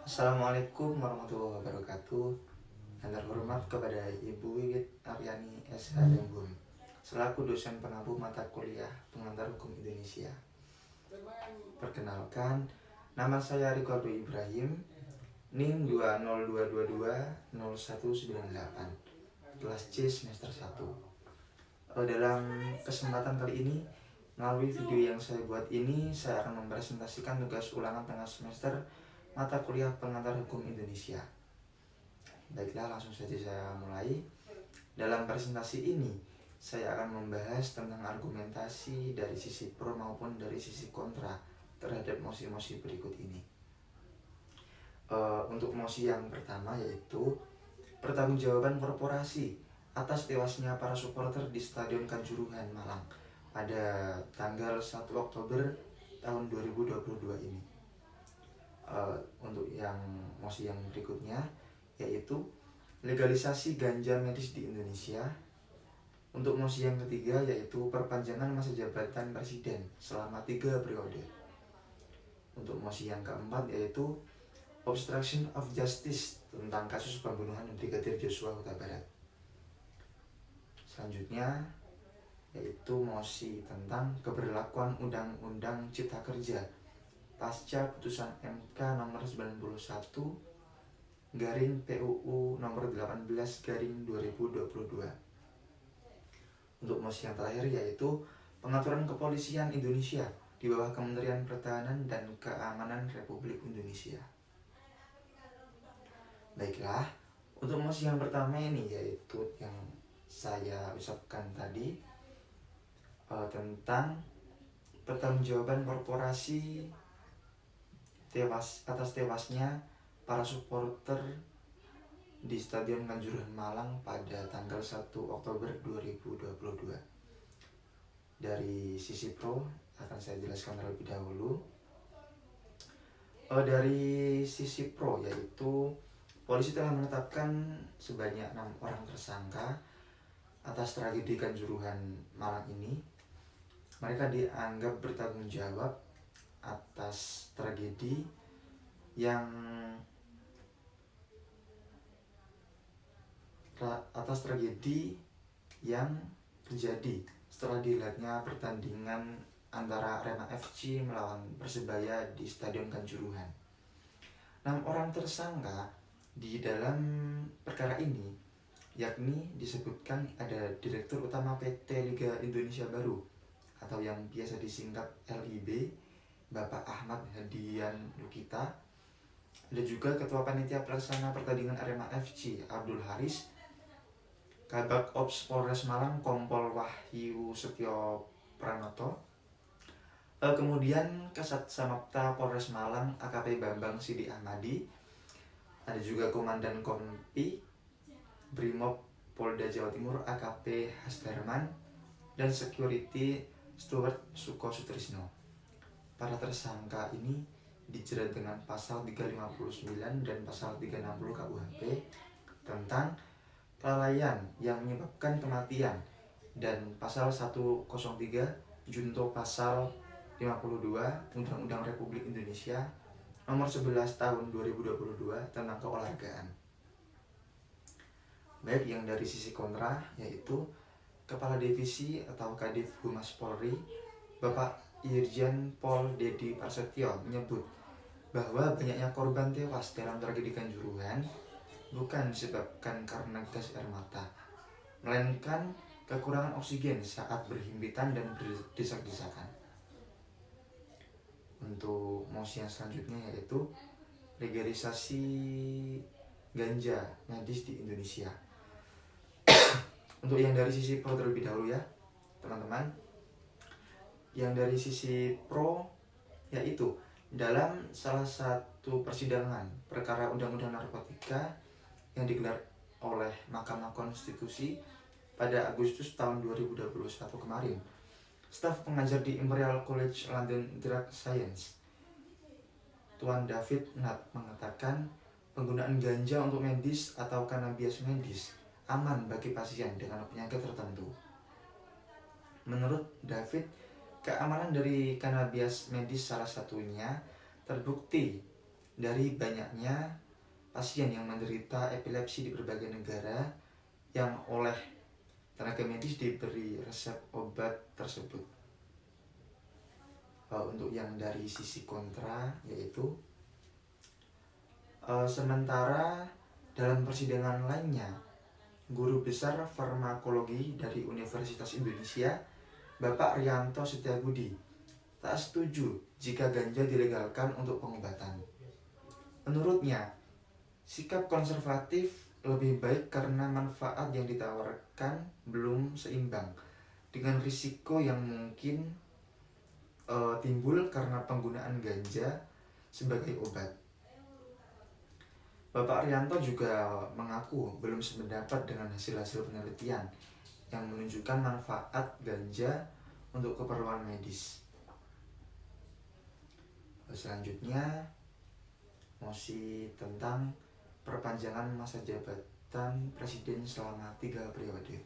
Assalamualaikum warahmatullahi wabarakatuh. Yang terhormat kepada Ibu Wiwit Aryani SH Lembun selaku dosen pengampu mata kuliah Pengantar Hukum Indonesia. Perkenalkan, nama saya Ricardo Ibrahim, NIM 202220198, kelas C semester 1. Dalam kesempatan kali ini, melalui video yang saya buat ini, saya akan mempresentasikan tugas ulangan tengah semester mata kuliah Pengantar Hukum Indonesia. Baiklah, langsung saja saya mulai. Dalam presentasi ini, saya akan membahas tentang argumentasi dari sisi pro maupun dari sisi kontra terhadap mosi-mosi berikut ini. Untuk mosi yang pertama yaitu pertanggungjawaban korporasi atas tewasnya para supporter di Stadion Kanjuruhan Malang pada tanggal 1 Oktober tahun 2022 ini. Untuk yang mosi yang berikutnya yaitu legalisasi ganja medis di Indonesia. Untuk mosi yang ketiga yaitu perpanjangan masa jabatan presiden selama 3 periode. Untuk mosi yang keempat yaitu obstruction of justice tentang kasus pembunuhan Brigadir Joshua Huta Barat. Selanjutnya yaitu mosi tentang keberlakuan Undang-Undang Cipta Kerja pasca putusan MK nomor 91 garing PUU nomor 18 garing 2022. Untuk mosi yang terakhir yaitu pengaturan kepolisian Indonesia di bawah Kementerian Pertahanan dan Keamanan Republik Indonesia. Baiklah, untuk mosi yang pertama ini yaitu yang saya ucapkan tadi tentang pertanggungjawaban korporasi atas tewasnya para supporter di Stadion Kanjuruhan Malang pada tanggal 1 Oktober 2022. Dari sisi pro akan saya jelaskan terlebih dahulu. Dari sisi pro yaitu polisi telah menetapkan sebanyak 6 orang tersangka atas tragedi Kanjuruhan Malang ini. Mereka dianggap bertanggung jawab atas tragedi yang terjadi setelah dihelatnya pertandingan antara Arema FC melawan Persebaya di Stadion Kanjuruhan. 6 orang tersangka di dalam perkara ini yakni disebutkan ada Direktur Utama PT Liga Indonesia Baru atau yang biasa disingkat LIB, Bapak Ahmad Hadian Lukita. Ada juga Ketua Panitia Pelaksana Pertandingan Arema FC Abdul Haris, Kabak Ops Polres Malang Kompol Wahyu Setyo Pranoto, kemudian Kasat Samapta Polres Malang AKP Bambang Sidi Ahmadi. Ada juga Komandan Kompi Brimob Polda Jawa Timur AKP Hasdarman dan Security Steward Suko Sutrisno. Para tersangka ini dijerat dengan pasal 359 dan pasal 360 KUHP tentang kelalaian yang menyebabkan kematian dan pasal 103 junto pasal 52 Undang-Undang Republik Indonesia nomor 11 tahun 2022 tentang keolahragaan. Baik, yang dari sisi kontra yaitu Kepala Divisi atau Kadif Humas Polri Bapak Irjen Pol Dedi Prasetyo menyebut bahwa banyaknya korban tewas dalam tragedi Kanjuruhan bukan disebabkan karena gas air mata, melainkan kekurangan oksigen saat berhimpitan dan berdesak-desakan. Untuk mosi yang selanjutnya yaitu legalisasi ganja medis di Indonesia. Untuk yang dari sisi pro terlebih dahulu ya teman-teman. Yang dari sisi pro yaitu dalam salah satu persidangan perkara Undang-Undang Narkotika yang digelar oleh Mahkamah Konstitusi pada Agustus tahun 2021 kemarin, staf pengajar di Imperial College London Drug Science Tuan David Nat mengatakan penggunaan ganja untuk medis atau cannabis medis aman bagi pasien dengan penyakit tertentu. Menurut David, keamanan dari cannabis medis salah satunya terbukti dari banyaknya pasien yang menderita epilepsi di berbagai negara yang oleh tenaga medis diberi resep obat tersebut. Untuk yang dari sisi kontra yaitu sementara dalam persidangan lainnya, Guru Besar Farmakologi dari Universitas Indonesia, Bapak Rianto Setiabudi, tak setuju jika ganja dilegalkan untuk pengobatan. Menurutnya, sikap konservatif lebih baik karena manfaat yang ditawarkan belum seimbang dengan risiko yang mungkin timbul karena penggunaan ganja sebagai obat. Bapak Rianto juga mengaku belum sependapat dengan hasil-hasil penelitian yang menunjukkan manfaat ganja untuk keperluan medis. Selanjutnya, mosi tentang perpanjangan masa jabatan presiden selama 3 periode.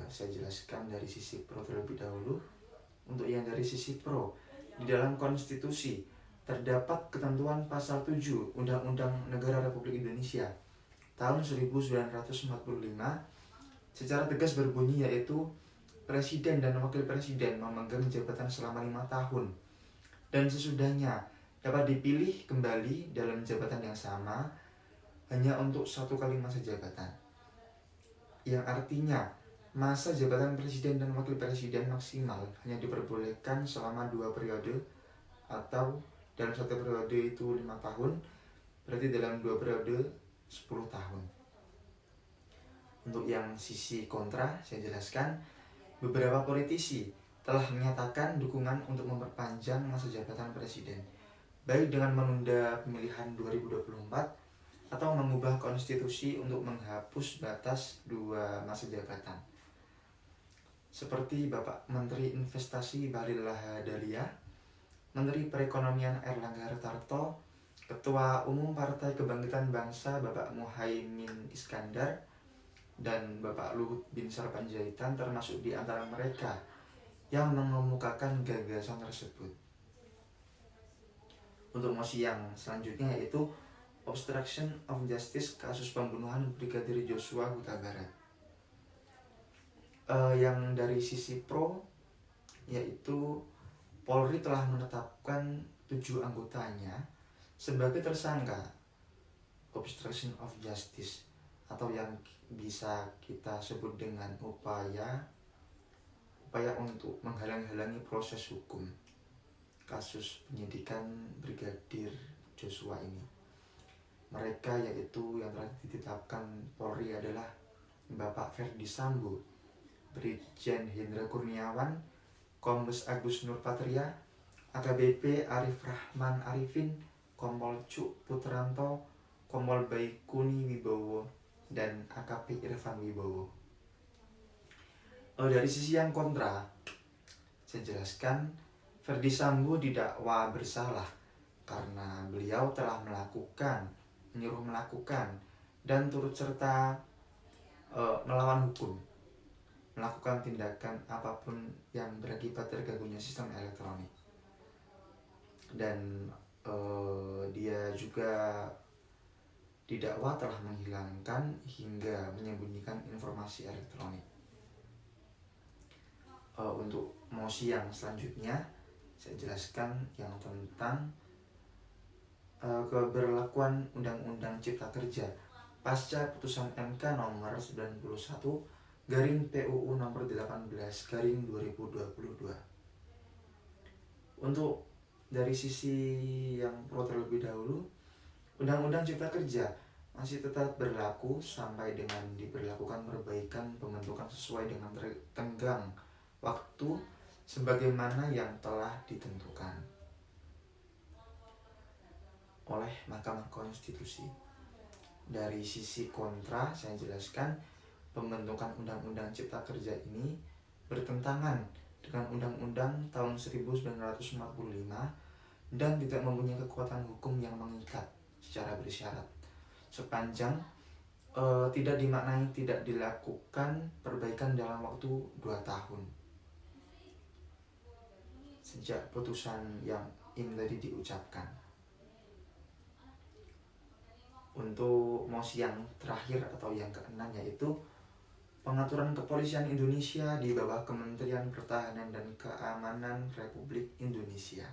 Saya jelaskan dari sisi pro terlebih dahulu. Untuk yang dari sisi pro, di dalam konstitusi terdapat ketentuan pasal 7 Undang-Undang Negara Republik Indonesia tahun 1945 secara tegas berbunyi, yaitu presiden dan wakil presiden memegang jabatan selama 5 tahun dan sesudahnya dapat dipilih kembali dalam jabatan yang sama hanya untuk 1 kali masa jabatan, yang artinya masa jabatan presiden dan wakil presiden maksimal hanya diperbolehkan selama 2 periode, atau dalam 1 periode itu 5 tahun, berarti dalam 2 periode 10 tahun. Untuk yang sisi kontra, saya jelaskan, beberapa politisi telah menyatakan dukungan untuk memperpanjang masa jabatan presiden, baik dengan menunda pemilihan 2024 atau mengubah konstitusi untuk menghapus batas 2 masa jabatan. Seperti Bapak Menteri Investasi Bahlil Lahadalia, Menteri Perekonomian Erlangga Hartarto, Ketua Umum Partai Kebangkitan Bangsa Bapak Muhaimin Iskandar, dan Bapak Luhut Binsar Panjaitan termasuk di antara mereka yang mengemukakan gagasan tersebut. Untuk mosi yang selanjutnya yaitu obstruction of justice kasus pembunuhan Brigadir Joshua Huta Barat. Yang dari sisi pro yaitu Polri telah menetapkan 7 anggotanya sebagai tersangka obstruction of justice, atau yang bisa kita sebut dengan upaya untuk menghalang-halangi proses hukum kasus penyidikan Brigadir Joshua ini. Mereka yaitu yang telah ditetapkan Polri adalah Bapak Ferdi Sambo, Brigjen Hendra Kurniawan, Kombes Agus Nurpatria, AKBP Arif Rahman Arifin, Kompol Cuk Putranto, Kompol Baikuni Wibowo, dan AKP Irfan Wibowo. Dari sisi yang kontra, saya jelaskan, Ferdi Sambo didakwa bersalah karena beliau telah menyuruh melakukan dan turut serta melawan hukum, melakukan tindakan apapun yang berakibat terganggunya sistem elektronik. Dan dia juga didakwa telah menghilangkan hingga menyembunyikan informasi elektronik. Untuk mosi yang selanjutnya, saya jelaskan yang tentang keberlakuan Undang-Undang Cipta Kerja pasca putusan MK nomor 91 garing PUU nomor 18 garing 2022. Untuk dari sisi yang pro terlebih dahulu, Undang-Undang Cipta Kerja masih tetap berlaku sampai dengan diberlakukan perbaikan pembentukan sesuai dengan tenggang waktu sebagaimana yang telah ditentukan oleh Mahkamah Konstitusi. Dari sisi kontra, saya jelaskan, pembentukan Undang-Undang Cipta Kerja ini bertentangan dengan Undang-Undang tahun 1945 dan tidak mempunyai kekuatan hukum yang mengikat secara bersyarat sepanjang tidak dimaknai tidak dilakukan perbaikan dalam waktu 2 tahun sejak putusan yang ini tadi diucapkan. Untuk mosi yang terakhir atau yang keenam, yaitu pengaturan kepolisian Indonesia di bawah Kementerian Pertahanan dan Keamanan Republik Indonesia.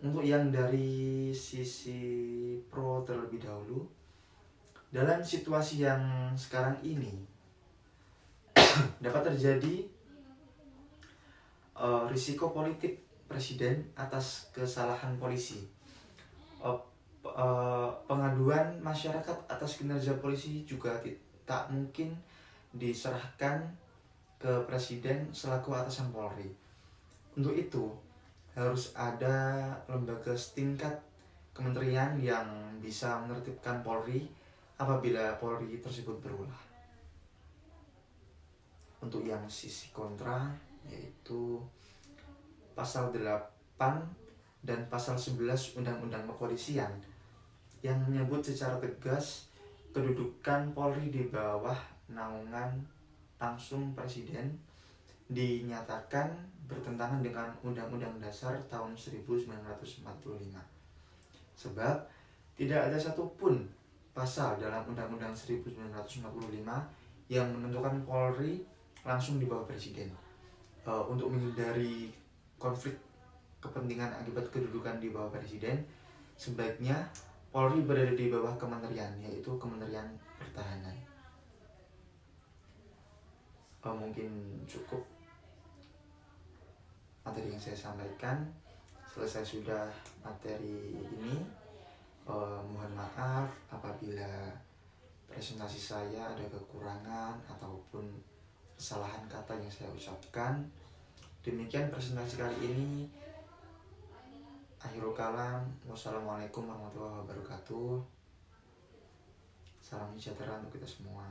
Untuk yang dari sisi pro terlebih dahulu, dalam situasi yang sekarang ini dapat terjadi risiko politik presiden atas kesalahan polisi. Pengaduan masyarakat atas kinerja polisi juga tak mungkin diserahkan ke presiden selaku atasan Polri. Untuk itu harus ada lembaga setingkat kementerian yang bisa menertibkan Polri apabila Polri tersebut berulah. Untuk yang sisi kontra, yaitu pasal 8 dan pasal 11 Undang-Undang Kepolisian yang menyebut secara tegas kedudukan Polri di bawah naungan langsung presiden, dinyatakan bertentangan dengan Undang-Undang Dasar tahun 1945. Sebab tidak ada satupun pasal dalam Undang-Undang 1945 yang menentukan Polri langsung di bawah presiden. Untuk menghindari konflik kepentingan akibat kedudukan di bawah presiden, sebaiknya Polri berada di bawah kementerian, yaitu Kementerian Pertahanan. Mungkin cukup materi yang saya sampaikan. Selesai sudah materi ini. Mohon maaf apabila presentasi saya ada kekurangan ataupun kesalahan kata yang saya ucapkan. Demikian presentasi kali ini. Akhirul kalam. Wassalamualaikum warahmatullahi wabarakatuh. Salam sejahtera untuk kita semua.